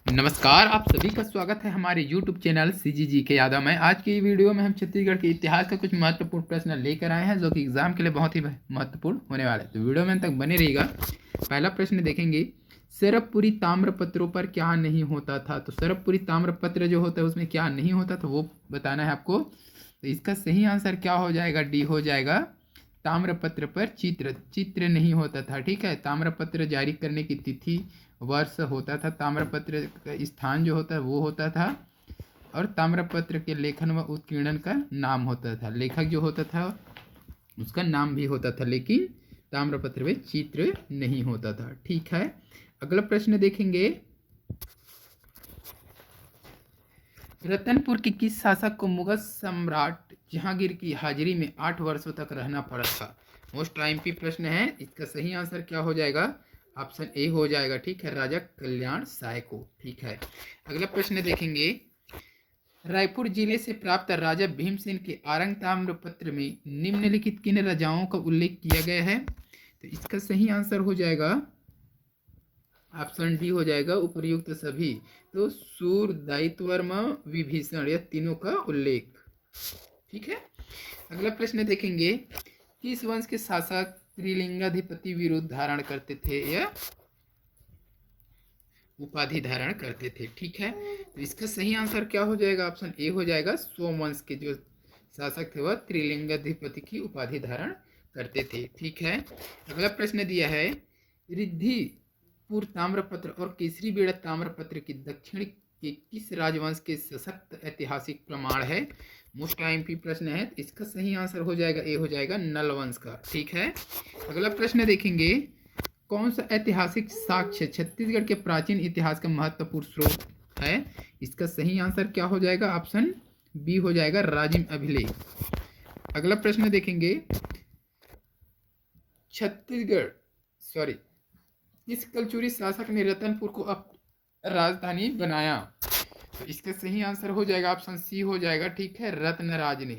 नमस्कार, आप सभी का स्वागत है हमारे YouTube चैनल CGG के यादव में। आज की वीडियो में हम छत्तीसगढ़ के इतिहास का कुछ महत्वपूर्ण प्रश्न लेकर आए हैं जो कि एग्जाम के लिए बहुत ही महत्वपूर्ण होने वाले हैं। तो वीडियो में अंत तक बने रहिएगा। पहला प्रश्न देखेंगे, सरबपुरी ताम्रपत्रों पर क्या नहीं होता था। तो सरबपुरी ताम्रपत्र जो होता है उसमें क्या नहीं होता था वो बताना है आपको। तो इसका सही आंसर क्या हो जाएगा? डी हो जाएगा। ताम्रपत्र पर चित्र नहीं होता था। ठीक है, ताम्रपत्र जारी करने की तिथि वर्ष होता था, ताम्रपत्र का स्थान जो होता है वो होता था, और ताम्रपत्र के लेखन व उत्कीर्णन का नाम होता था। लेखक जो होता था उसका नाम भी होता था, लेकिन ताम्रपत्र में चित्र नहीं होता था। ठीक है, अगला प्रश्न देखेंगे, रतनपुर के किस शासक को मुगल सम्राट जहांगीर की हाजिरी में 8 वर्षों तक रहना पड़ा था? मोस्ट आईएमपी प्रश्न है। इसका सही आंसर क्या हो जाएगा? ऑप्शन ए हो जाएगा। ठीक है, राजा कल्याण साय को। ठीक है, अगला प्रश्न देखेंगे, रायपुर जिले से प्राप्त राजा भीमसेन के आरंग ताम्रपत्र में निम्नलिखित किन राजाओं का उल्लेख किया गया है? तो इसका सही आंसर हो जाएगा ऑप्शन डी हो जाएगा, उपर्युक्त सभी। तो सूर, दायित्वर्मा, विभीषण, यह तीनों का उल्लेख। ठीक है, अगला प्रश्न देखेंगे, किस वंश के शासक त्रिलिंगाधिपति विरुद्ध धारण करते थे या उपाधि धारण करते थे? ठीक है, तो इसका सही आंसर क्या हो जाएगा? ऑप्शन ए हो जाएगा, सोमवंश के जो शासक थे वह त्रिलिंगाधिपति की उपाधि धारण करते थे। ठीक है, अगला प्रश्न दिया है, रिद्धिपुर ताम्रपत्र और केसरी बेड़ा ताम्रपत्र की दक्षिण के किस राजवंश के सशक्त ऐतिहासिक प्रमाण है? मोस्ट आईएमपी प्रश्न है। इसका सही आंसर हो जाएगा, ए हो जाएगा, नल वंश का। ठीक है, अगला प्रश्न देखेंगे, कौन सा ऐतिहासिक साक्ष्य छत्तीसगढ़ के प्राचीन इतिहास का महत्वपूर्ण स्रोत है? इसका सही आंसर क्या हो जाएगा? ऑप्शन बी हो जाएगा, राजिम अभिलेख। अगला प्रश्न देखेंगे, छत्तीसगढ़ सॉरी किस कलचुरी शासक ने रतनपुर को अब राजधानी बनाया? तो इसका सही आंसर हो जाएगा, ऑप्शन सी हो जाएगा। ठीक है, रत्नराज ने।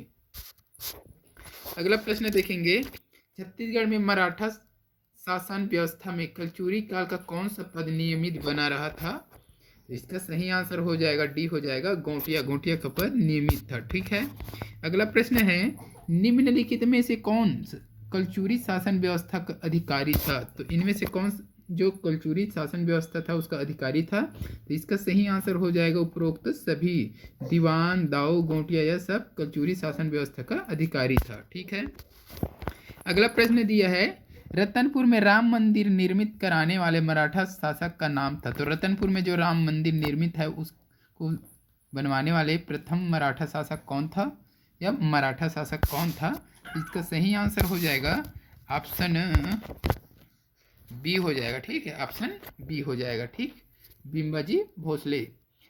अगला प्रश्न देखेंगे, छत्तीसगढ़ में मराठा शासन व्यवस्था में कलचुरी काल का कौन सा पद नियमित बना रहा था? तो इसका सही आंसर हो जाएगा, डी हो जाएगा, गोटिया। गोटिया का पद नियमित था। ठीक है, अगला प्रश्न है, निम्नलिखित में से कौन कलचुरी शासन व्यवस्था का अधिकारी था? तो इनमें से कौन जो कलचुरी शासन व्यवस्था था उसका अधिकारी था? तो इसका सही आंसर हो जाएगा, उपरोक्त सभी। दीवान, दाऊ, गोटिया, यह सब कलचुरी शासन व्यवस्था का अधिकारी था। ठीक है, अगला प्रश्न दिया है, रतनपुर में राम मंदिर निर्मित कराने वाले मराठा शासक का नाम था। तो रतनपुर में जो राम मंदिर निर्मित है उसको बनवाने वाले प्रथम मराठा शासक कौन था या मराठा शासक कौन था? इसका सही आंसर हो जाएगा, ऑप्शन बी हो जाएगा। ठीक है, ऑप्शन बी हो जाएगा। ठीक, बिम्बाजी भोसले।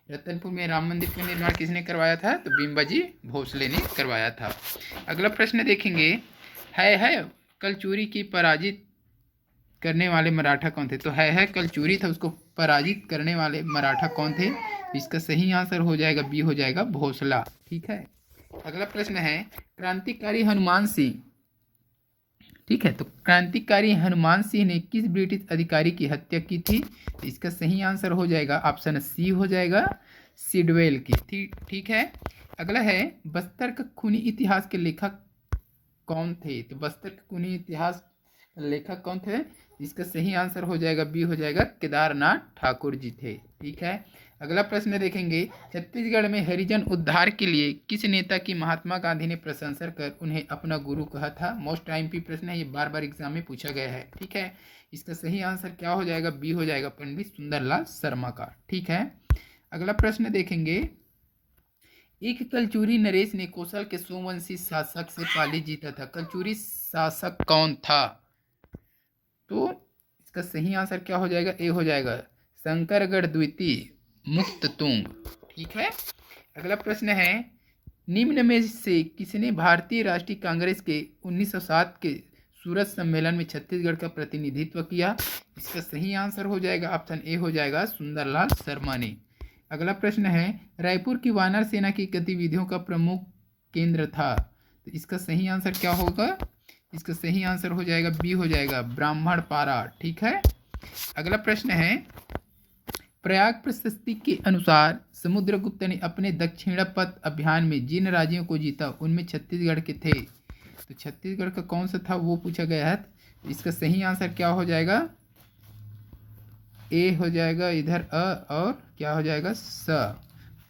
रतनपुर में राम मंदिर का निर्माण किसने करवाया था? तो बिम्बाजी भोसले ने करवाया था। अगला प्रश्न देखेंगे, है कलचुरी की पराजित करने वाले मराठा कौन थे? तो है कलचुरी था, उसको पराजित करने वाले मराठा कौन थे? इसका सही आंसर हो जाएगा, बी हो जाएगा, भोसला। ठीक है, अगला प्रश्न है, क्रांतिकारी हनुमान सिंह। ठीक है, तो क्रांतिकारी हनुमान सिंह ने किस ब्रिटिश अधिकारी की हत्या की थी? तो इसका सही आंसर हो जाएगा, ऑप्शन सी हो जाएगा, सिडवेल की। ठीक है, अगला है, बस्तर का खूनी इतिहास के लेखक कौन थे? तो बस्तर के खूनी इतिहास लेखक कौन थे? इसका सही आंसर हो जाएगा, बी हो जाएगा, केदारनाथ ठाकुर जी थे। ठीक है, अगला प्रश्न देखेंगे, छत्तीसगढ़ में हरिजन उद्धार के लिए किस नेता की महात्मा गांधी ने प्रशंसा कर उन्हें अपना गुरु कहा था? मोस्ट आईएमपी प्रश्न है, ये बार बार एग्जाम में पूछा गया है। ठीक है, इसका सही आंसर क्या हो जाएगा? बी हो जाएगा, पंडित सुंदरलाल शर्मा का। ठीक है, अगला प्रश्न देखेंगे, एक कलचुरी नरेश ने कौशल के सोमवंशी शासक से पाली जीता था। कलचुरी शासक कौन था? तो इसका सही आंसर क्या हो जाएगा? ए हो जाएगा, शंकरगढ़ द्वितीय मुक्ततुंग। ठीक है, अगला प्रश्न है, निम्न में से किसने भारतीय राष्ट्रीय कांग्रेस के 1907 के सूरत सम्मेलन में छत्तीसगढ़ का प्रतिनिधित्व किया? इसका सही आंसर हो जाएगा, ऑप्शन ए हो जाएगा, सुंदरलाल शर्मा ने। अगला प्रश्न है, रायपुर की वानर सेना की गतिविधियों का प्रमुख केंद्र था। तो इसका सही आंसर क्या होगा? इसका सही आंसर हो जाएगा, बी हो जाएगा, ब्राह्मणपारा। ठीक है, अगला प्रश्न है, प्रयाग प्रशस्ति के अनुसार समुद्रगुप्त ने अपने दक्षिणापथ अभियान में जिन राज्यों को जीता उनमें छत्तीसगढ़ के थे। तो छत्तीसगढ़ का कौन सा था वो पूछा गया है। तो इसका सही आंसर क्या हो जाएगा, ए हो जाएगा इधर अ, और क्या हो जाएगा स,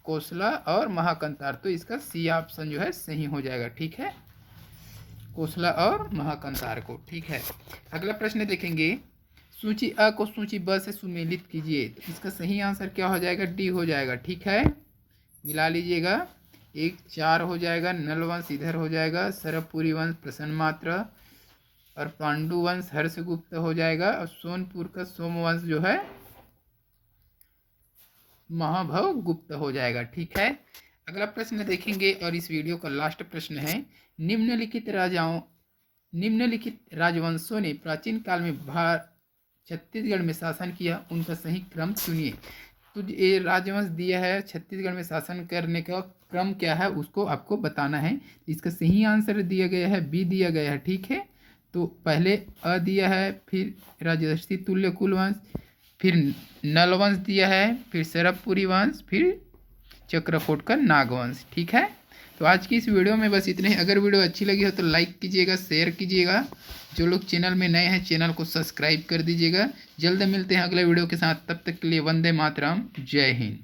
कोसला और महाकंतार। तो इसका सी ऑप्शन जो है सही हो जाएगा। ठीक है, कोसला और महाकंतार को। ठीक है, अगला प्रश्न देखेंगे, सूची अ को सूची ब से सुमेलित कीजिए। तो इसका सही आंसर क्या हो जाएगा, डी हो जाएगा। ठीक है, मिला लीजिएगा, 1 4 हो जाएगा, नल वंश इधर हो जाएगा, सरबपुरी वंश प्रसन्न मात्र और पांडु वंश हर्षगुप्त हो जाएगा, और सोनपुर का सोमवंश जो है महाभव गुप्त हो जाएगा। ठीक है, अगला प्रश्न देखेंगे और इस वीडियो का लास्ट प्रश्न है, निम्नलिखित राजवंशों ने प्राचीन काल में छत्तीसगढ़ में शासन किया, उनका सही क्रम चुनिए। तो ये राजवंश दिया है, छत्तीसगढ़ में शासन करने का क्रम क्या है उसको आपको बताना है। इसका सही आंसर दिया गया है, बी दिया गया है। ठीक है, तो पहले अ दिया है, फिर राजर्षि तुल्य कुल वंश, फिर नल वंश दिया है, फिर सरबपुरी वंश, फिर चक्रकोट का नागवंश। ठीक है, तो आज की इस वीडियो में बस इतने ही। अगर वीडियो अच्छी लगी हो तो लाइक कीजिएगा, शेयर कीजिएगा, जो लोग चैनल में नए हैं चैनल को सब्सक्राइब कर दीजिएगा। जल्द मिलते हैं अगले वीडियो के साथ, तब तक के लिए वंदे मातरम, जय हिंद।